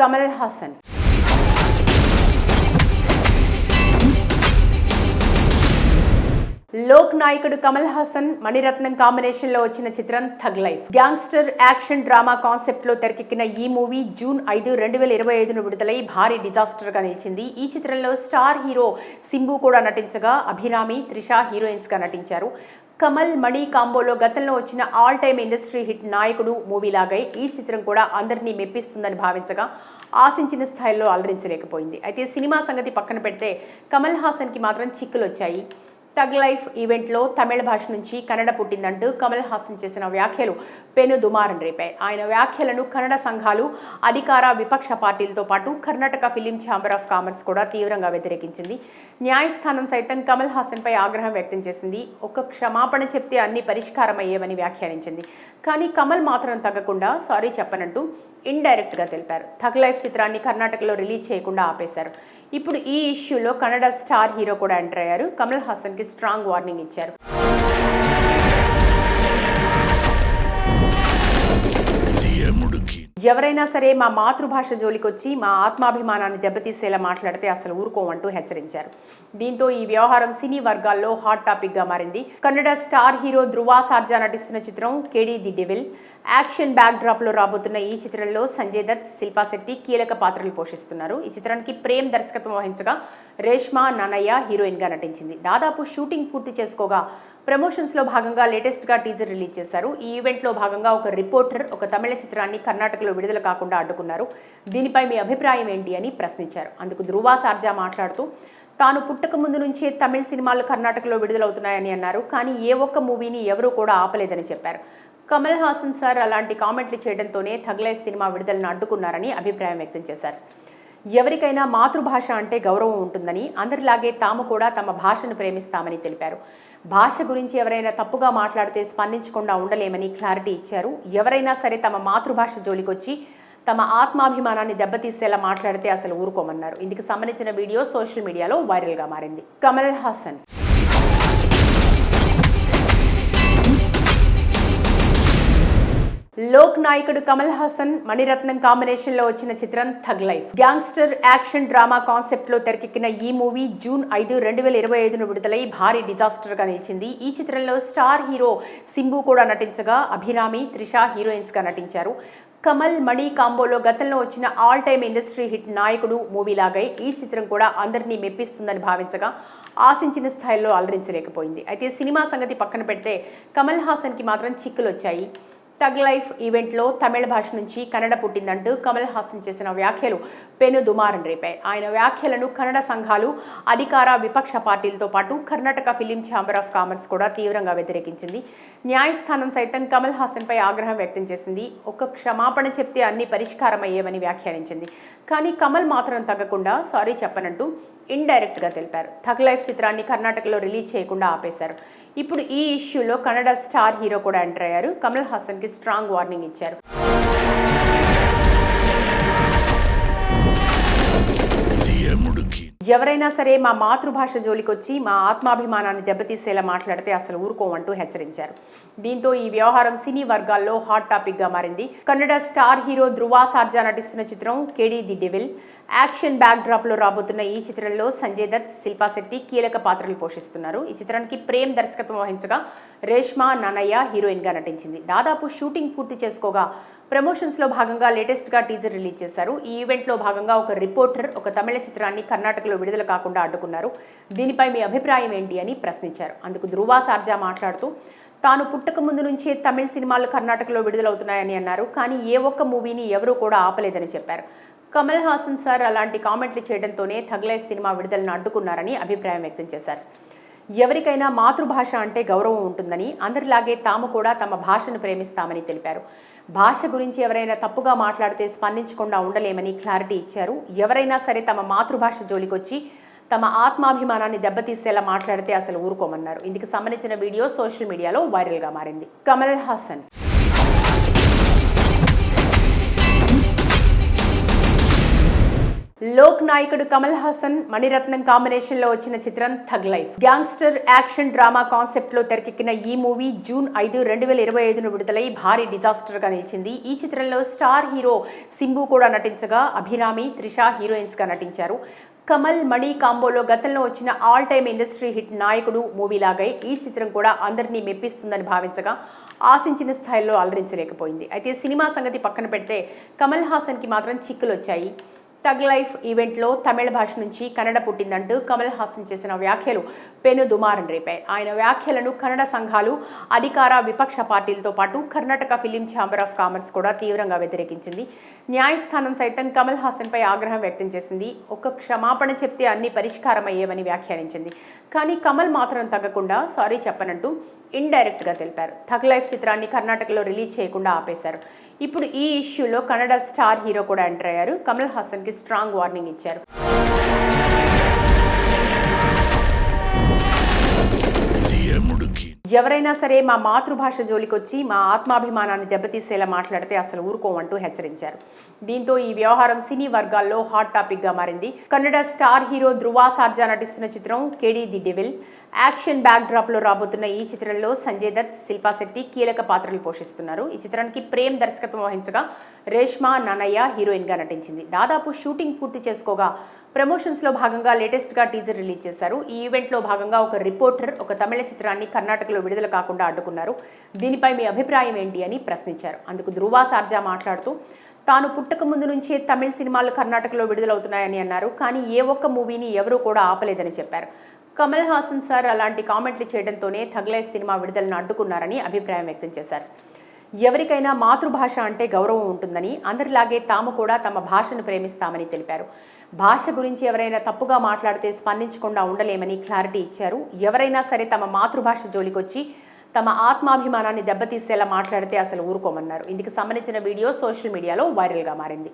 కమల్ హాసన్ లోక్ నాయకుడు కమల్ హాసన్ మణిరత్నం కాంబినేషన్ లో వచ్చిన చిత్రం tug life. Gangster action drama concept లో తెరకెక్కిన ఈ మూవీ జూన్ 5, 2025 విడుదలై భారీ డిజాస్టర్ గా నిలిచింది. ఈ చిత్రంలో స్టార్ హీరో సింబు కూడా నటించగా అభిరామి, త్రిష హీరోయిన్స్ గా నటించారు. కమల్ మణి కాంబోలో గతంలో వచ్చిన ఆల్ టైమ్ ఇండస్ట్రీ హిట్ నాయకుడు మూవీలాగే ఈ చిత్రం కూడా అందరినీ మెప్పిస్తుందని భావించగా ఆశించిన స్థాయిలో అలరించలేకపోయింది. అయితే సినిమా సంగతి పక్కన పెడితే కమల్ హాసన్కి మాత్రం చిక్కులు వచ్చాయి. థగ్ లైఫ్ ఈవెంట్లో తమిళ భాష నుంచి కన్నడ పుట్టిందంటూ కమల్ హాసన్ చేసిన వ్యాఖ్యలు పెను దుమారం రేపాయి. ఆయన వ్యాఖ్యలను కన్నడ సంఘాలు, అధికార విపక్ష పార్టీలతో పాటు Karnataka film chamber of commerce కూడా తీవ్రంగా వ్యతిరేకించింది. న్యాయస్థానం సైతం కమల్ హాసన్పై ఆగ్రహం వ్యక్తం చేసింది. ఒక క్షమాపణ చెప్తే అన్ని పరిష్కారం అయ్యేవని వ్యాఖ్యానించింది. కానీ కమల్ మాత్రం తగ్గకుండా సారీ చెప్పనంటూ ఇండైరెక్ట్గా తెలిపారు. థగ్ లైఫ్ చిత్రాన్ని కర్ణాటకలో రిలీజ్ చేయకుండా ఆపేశారు. ఇప్పుడు ఈ ఇష్యూలో కన్నడ స్టార్ హీరో కూడా ఎంటర్ అయ్యారు. కమల్ హాసన్కి స్ట్రాంగ్ వార్నింగ్ ఇచ్చారు. ఎవరైనా సరే మా మాతృభాష జోలికొచ్చి మా ఆత్మాభిమానాన్ని దెబ్బతీసేలా మాట్లాడితే అసలు ఊరుకోమంటూ హెచ్చరించారు. దీంతో ఈ వ్యవహారం సినీ వర్గాల్లో హాట్ టాపిక్ గా మారింది. కన్నడ స్టార్ హీరో ధృవ సర్జా నటిస్తున్న చిత్రం KD the devil. Action backdrop లో రాబోతున్న ఈ చిత్రంలో సంజయ్ దత్, శిల్పా శెట్టి కీలక పాత్రలు పోషిస్తున్నారు. ఈ చిత్రానికి ప్రేమ్ దర్శకత్వం వహించగా రేష్మా నన్నయ్య హీరోయిన్ గా నటించింది. దాదాపు షూటింగ్ పూర్తి చేసుకోగా ప్రమోషన్స్ లో భాగంగా లేటెస్ట్ గా టీజర్ రిలీజ్ చేశారు. ఈ ఈవెంట్ లో భాగంగా ఒక రిపోర్టర్ ఒక తమిళ చిత్రాన్ని కర్ణాటకలో విడుదల కాకుండా అడ్డుకున్నారు. దీనిపై మీ అభిప్రాయం ఏంటి అని ప్రశ్నించారు. అందుకు ధృవ సర్జా మాట్లాడుతూ తాను పుట్టక ముందు నుంచే తమిళ సినిమాలు కర్ణాటకలో విడుదలవుతున్నాయని అన్నారు. కానీ ఏ ఒక్క మూవీని ఎవరూ కూడా ఆపలేదని చెప్పారు. కమల్ హాసన్ సార్ అలాంటి కామెంట్లు చేయడంతోనే థగ్ లైఫ్ సినిమా విడుదలను అడ్డుకున్నారని అభిప్రాయం వ్యక్తం చేశారు. ఎవరికైనా మాతృభాష అంటే గౌరవం ఉంటుందని, అందరిలాగే తాము కూడా తమ భాషను ప్రేమిస్తామని తెలిపారు. భాష గురించి ఎవరైనా తప్పుగా మాట్లాడితే స్పందించకుండా ఉండలేమని క్లారిటీ ఇచ్చారు. ఎవరైనా సరే తమ మాతృభాష జోలికొచ్చి తమ ఆత్మాభిమానాన్ని దెబ్బతీసేలా మాట్లాడితే అసలు ఊరుకోమన్నారు. ఇందుకు సంబంధించిన వీడియో సోషల్ మీడియాలో వైరల్గా మారింది. కమల్ హాసన్ లోక్ నాయకుడు కమల్ హాసన్ మణిరత్నం కాంబినేషన్ లో వచ్చిన చిత్రం tug life. Gangster action drama concept లో తెరకెక్కిన ఈ మూవీ జూన్ 5, 2025 విడుదలై భారీ డిజాస్టర్ గా నిలిచింది. ఈ చిత్రంలో స్టార్ హీరో సింబు కూడా నటించగా అభిరామి, త్రిష హీరోయిన్స్ గా నటించారు. కమల్ మణి కాంబోలో గతంలో వచ్చిన ఆల్ టైమ్ ఇండస్ట్రీ హిట్ నాయకుడు మూవీలాగే ఈ చిత్రం కూడా అందరినీ మెప్పిస్తుందని భావించగా ఆశించిన స్థాయిలో అలరించలేకపోయింది. అయితే సినిమా సంగతి పక్కన పెడితే కమల్ హాసన్కి మాత్రం చిక్కులు వచ్చాయి. థగ్ లైఫ్ ఈవెంట్లో తమిళ భాష నుంచి కన్నడ పుట్టిందంటూ కమల్ హాసన్ చేసిన వ్యాఖ్యలు పెను దుమారం రేపాయి. ఆయన వ్యాఖ్యలను కన్నడ సంఘాలు, అధికార విపక్ష పార్టీలతో పాటు Karnataka film chamber of commerce కూడా తీవ్రంగా వ్యతిరేకించింది. న్యాయస్థానం సైతం కమల్ హాసన్పై ఆగ్రహం వ్యక్తం చేసింది. ఒక క్షమాపణ చెప్తే అన్ని పరిష్కారం అయ్యేవని వ్యాఖ్యానించింది. కానీ కమల్ మాత్రం తగ్గకుండా సారీ చెప్పనంటూ ఇండైరెక్ట్గా తెలిపారు. థగ్ లైఫ్ చిత్రాన్ని కర్ణాటకలో రిలీజ్ చేయకుండా ఆపేశారు. ఇప్పుడు ఈ ఇష్యూలో కన్నడ స్టార్ హీరో కూడా ఎంటర్ అయ్యారు. కమల్ హాసన్కి స్ట్రాంగ్ వార్నింగ్ ఇచ్చారు. ఎవరైనా సరే మా మాతృభాష జోలికొచ్చి మా ఆత్మాభిమానాన్ని దెబ్బతీసేలా మాట్లాడితే అసలు ఊరుకోమంటూ హెచ్చరించారు. దీంతో ఈ వ్యవహారం సినీ వర్గాల్లో హాట్ టాపిక్ గా మారింది. కన్నడ స్టార్ హీరో ధృవ సర్జా నటిస్తున్న చిత్రం KD the devil. Action backdrop లో రాబోతున్న ఈ చిత్రంలో సంజయ్ దత్, శిల్పా శెట్టి కీలక పాత్రలు పోషిస్తున్నారు. ఈ చిత్రానికి ప్రేమ్ దర్శకత్వం వహించగా రేష్మా నన్నయ్య హీరోయిన్ గా నటించింది. దాదాపు షూటింగ్ పూర్తి చేసుకోగా ప్రమోషన్స్ లో భాగంగా లేటెస్ట్ గా టీజర్ రిలీజ్ చేశారు. ఈ ఈవెంట్ లో భాగంగా ఒక రిపోర్టర్ ఒక తమిళ చిత్రాన్ని కర్ణాటకలో విడుదల కాకుండా అడ్డుకున్నారు. దీనిపై మీ అభిప్రాయం ఏంటి అని ప్రశ్నించారు. అందుకు ధృవ సర్జా మాట్లాడుతూ తాను పుట్టక ముందు నుంచే తమిళ సినిమాలు కర్ణాటకలో విడుదలవుతున్నాయని అన్నారు. కానీ ఏ ఒక్క మూవీని ఎవరూ కూడా ఆపలేదని చెప్పారు. కమల్ హాసన్ సార్ అలాంటి కామెంట్లు చేయడంతోనే థగ్ లైఫ్ సినిమా విడుదలను అడ్డుకున్నారని అభిప్రాయం వ్యక్తం చేశారు. ఎవరికైనా మాతృభాష అంటే గౌరవం ఉంటుందని, అందరిలాగే తాము కూడా తమ భాషను ప్రేమిస్తామని తెలిపారు. భాష గురించి ఎవరైనా తప్పుగా మాట్లాడితే స్పందించకుండా ఉండలేమని క్లారిటీ ఇచ్చారు. ఎవరైనా సరే తమ మాతృభాష జోలికొచ్చి తమ ఆత్మాభిమానాన్ని దెబ్బతీసేలా మాట్లాడితే అసలు ఊరుకోమన్నారు. ఇందుకు సంబంధించిన వీడియో సోషల్ మీడియాలో వైరల్గా మారింది. కమల్ హాసన్ లోక్ నాయకుడు కమల్ హాసన్ మణిరత్నం కాంబినేషన్ లో వచ్చిన చిత్రం tug life. Gangster action drama concept లో తెరకెక్కిన ఈ మూవీ జూన్ 5, 2025 విడుదలై భారీ డిజాస్టర్ గా నిలిచింది. ఈ చిత్రంలో స్టార్ హీరో సింబు కూడా నటించగా అభిరామి, త్రిష హీరోయిన్స్ గా నటించారు. కమల్ మణి కాంబోలో గతంలో వచ్చిన ఆల్ టైమ్ ఇండస్ట్రీ హిట్ నాయకుడు మూవీలాగే ఈ చిత్రం కూడా అందరినీ మెప్పిస్తుందని భావించగా ఆశించిన స్థాయిలో అలరించలేకపోయింది. అయితే సినిమా సంగతి పక్కన పెడితే కమల్ హాసన్కి మాత్రం చిక్కులు వచ్చాయి. థగ్ లైఫ్ ఈవెంట్లో తమిళ భాష నుంచి కన్నడ పుట్టిందంటూ కమల్ హాసన్ చేసిన వ్యాఖ్యలు పెను దుమారం రేపాయి. ఆయన వ్యాఖ్యలను కన్నడ సంఘాలు, అధికార విపక్ష పార్టీలతో పాటు Karnataka film chamber of commerce కూడా తీవ్రంగా వ్యతిరేకించింది. న్యాయస్థానం సైతం కమల్ హాసన్పై ఆగ్రహం వ్యక్తం చేసింది. ఒక క్షమాపణ చెప్తే అన్ని పరిష్కారం అయ్యేవని వ్యాఖ్యానించింది. కానీ కమల్ మాత్రం తగ్గకుండా సారీ చెప్పనంటూ ఇండైరెక్ట్గా తెలిపారు. థగ్ లైఫ్ చిత్రాన్ని కర్ణాటకలో రిలీజ్ చేయకుండా ఆపేశారు. ఇప్పుడు ఈ ఇష్యూలో కన్నడ స్టార్ హీరో కూడా ఎంటర్ అయ్యారు. కమల్ హాసన్కి స్ట్రాంగ్ వార్నింగ్ ఇచ్చారు. ఎవరైనా సరే మా మాతృభాష జోలికొచ్చి మా ఆత్మాభిమానాన్ని దెబ్బతీసేలా మాట్లాడితే అసలు ఊరుకోమంటూ హెచ్చరించారు. దీంతో ఈ వ్యవహారం సినీ వర్గాల్లో హాట్ టాపిక్ గా మారింది. కన్నడ స్టార్ హీరో ధృవ సర్జా నటిస్తున్న చిత్రం KD the devil. Action backdrop లో రాబోతున్న ఈ చిత్రంలో సంజయ్ దత్, శిల్పా శెట్టి కీలక పాత్రలు పోషిస్తున్నారు. ఈ చిత్రానికి ప్రేమ్ దర్శకత్వం వహించగా రేష్మా నన్నయ్య హీరోయిన్ గా నటించింది. దాదాపు షూటింగ్ పూర్తి చేసుకోగా ప్రమోషన్స్ లో భాగంగా లేటెస్ట్ గా టీజర్ రిలీజ్ చేశారు. ఈ ఈవెంట్ లో భాగంగా ఒక రిపోర్టర్ ఒక తమిళ చిత్రాన్ని కర్ణాటకలో విడుదల కాకుండా అడ్డుకున్నారు. దీనిపై మీ అభిప్రాయం ఏంటి అని ప్రశ్నించారు. అందుకు ధృవ సర్జా మాట్లాడుతూ తాను పుట్టక ముందు నుంచే తమిళ సినిమాలు కర్ణాటకలో విడుదలవుతున్నాయని అన్నారు. కానీ ఏ ఒక్క మూవీని ఎవరూ కూడా ఆపలేదని చెప్పారు. కమల్ హాసన్ సార్ అలాంటి కామెంట్లు చేయడంతోనే థగ్ లైఫ్ సినిమా విడుదలను అడ్డుకున్నారని అభిప్రాయం వ్యక్తం చేశారు. ఎవరికైనా మాతృభాష అంటే గౌరవం ఉంటుందని, అందరిలాగే తాము కూడా తమ భాషను ప్రేమిస్తామని తెలిపారు. భాష గురించి ఎవరైనా తప్పుగా మాట్లాడితే స్పందించకుండా ఉండలేమని క్లారిటీ ఇచ్చారు. ఎవరైనా సరే తమ మాతృభాష జోలికొచ్చి తమ ఆత్మాభిమానాన్ని దెబ్బతీసేలా మాట్లాడితే అసలు ఊరుకోమన్నారు. ఇందుకు సంబంధించిన వీడియో సోషల్ మీడియాలో వైరల్గా మారింది.